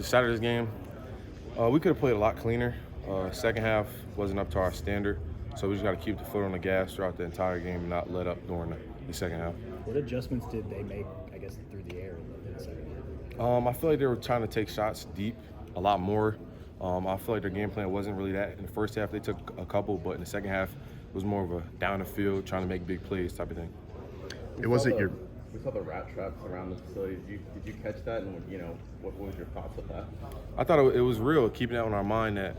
to Saturday's game, we could have played a lot cleaner. Second half wasn't up to our standard, so we just got to keep the foot on the gas throughout the entire game and not let up during the second half. What adjustments did they make, I guess, through the air in the second half? I feel like they were trying to take shots deep a lot more. I feel like their game plan wasn't really that. In the first half, they took a couple, but in the second half, it was more of a down the field, trying to make big plays type of thing. We saw the rat traps around the facility. Did you catch that? And what was your thoughts of that? I thought it was real, keeping that on our mind that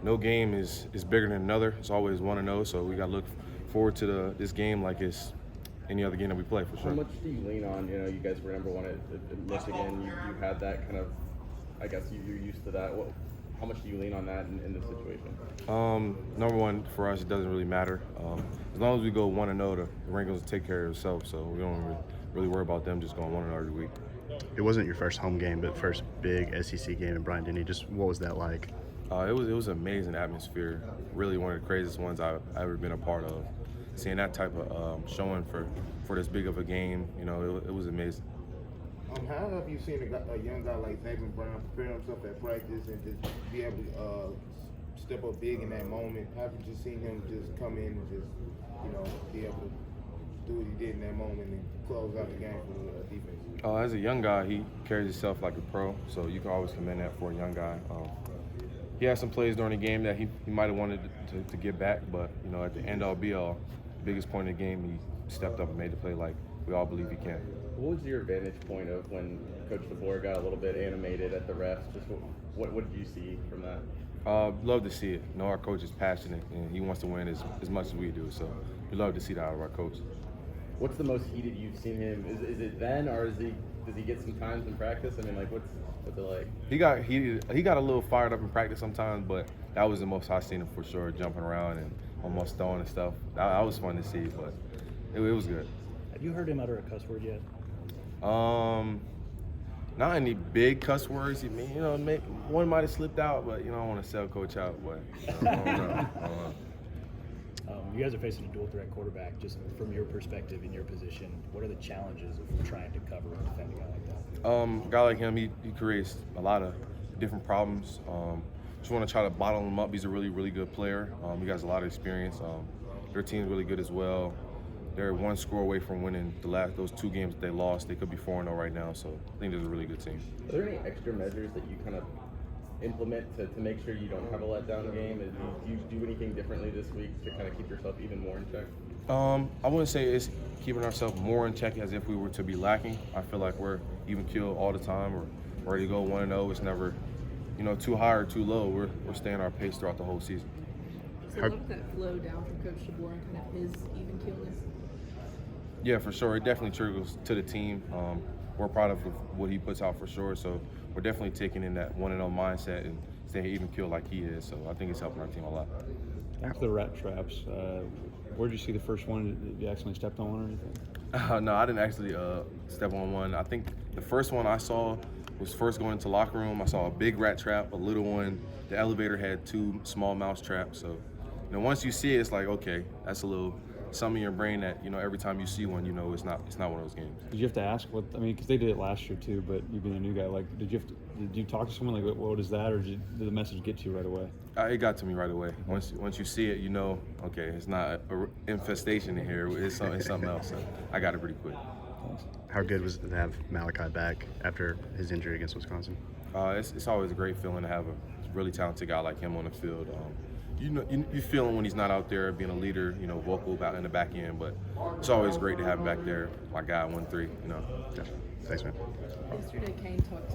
no game is bigger than another. It's always 1-0, so we got to look forward to this game like it's any other game that we play for sure. How much do you lean on? You guys were number one at Michigan. You had that kind of, I guess you're used to that. How much do you lean on that in this situation? Number one, for us, it doesn't really matter. As long as we go 1-0, the Wranglers will take care of themselves, so we don't really worry about them just going 1-0 every week. It wasn't your first home game, but first big SEC game in Bryant-Denny. Just what was that like? It was an amazing atmosphere. Really one of the craziest ones I've ever been a part of. Seeing that type of showing for this big of a game, it was amazing. How have you seen a young guy like Xavier Brown prepare himself at practice and just be able to step up big in that moment? How have you just seen him just come in and just, be able to do what he did in that moment and close out the game for the defense? As a young guy, he carries himself like a pro, so you can always commend that for a young guy. He had some plays during the game that he might have wanted to get back, but at the end all be all, biggest point of the game, he stepped up and made the play like we all believe he can. What was your vantage point of when Coach DeBoer got a little bit animated at the refs? Just what did you see from that? Love to see it. Our coach is passionate and he wants to win as much as we do, so we love to see that out of our coach. What's the most heated you've seen him? Is it then, or does he get some times in practice? I mean, what's it like? He got heated. He got a little fired up in practice sometimes, but that was the most I've seen him for sure, jumping around and almost throwing and stuff. That was fun to see, but it was good. Have you heard him utter a cuss word yet? Not any big cuss words. One might have slipped out, but I don't want to sell Coach out. But I don't know. You guys are facing a dual threat quarterback. Just from your perspective, in your position, what are the challenges of trying to cover and defend a guy like that? A guy like him, he creates a lot of different problems. Just want to try to bottle him up. He's a really, really good player. He has a lot of experience. Their team's really good as well. They're one score away from winning those two games that they lost. They could be 4-0 right now, so I think they're a really good team. Are there any extra measures that you kind of implement to make sure you don't have a letdown game? Do you do anything differently this week to kind of keep yourself even more in check? I wouldn't say it's keeping ourselves more in check as if we were to be lacking. I feel like we're even killed all the time. We're ready to go 1-0. It's never, too high or too low. We're staying our pace throughout the whole season. So what did that flow down from Coach DeBoer and kind of his even keelness? Yeah, for sure. It definitely trickles to the team. We're proud of what he puts out for sure. So we're definitely taking in that 1-0 mindset and staying even killed like he is. So I think it's helping our team a lot. After the rat traps, where did you see the first one? Did you accidentally stepped on one or anything? No, I didn't actually step on one. I think the first one I saw was first going into the locker room. I saw a big rat trap, a little one. The elevator had 2 small mouse traps. So once you see it, it's like, okay, that's a little something in your brain that every time you see one, it's not one of those games. Did you have to ask because they did it last year too, but you being a new guy, did you talk to someone like, what is that, or did the message get to you right away? It got to me right away. Once you see it, okay, it's not an infestation in here. It's something else. So I got it pretty quick. Thanks. How good was it to have Malachi back after his injury against Wisconsin? It's always a great feeling to have a really talented guy like him on the field. You feel him when he's not out there being a leader, vocal about in the back end, but it's always great to have him back there. My guy 1-3, Yeah. Thanks, man. Yesterday, Kane talked to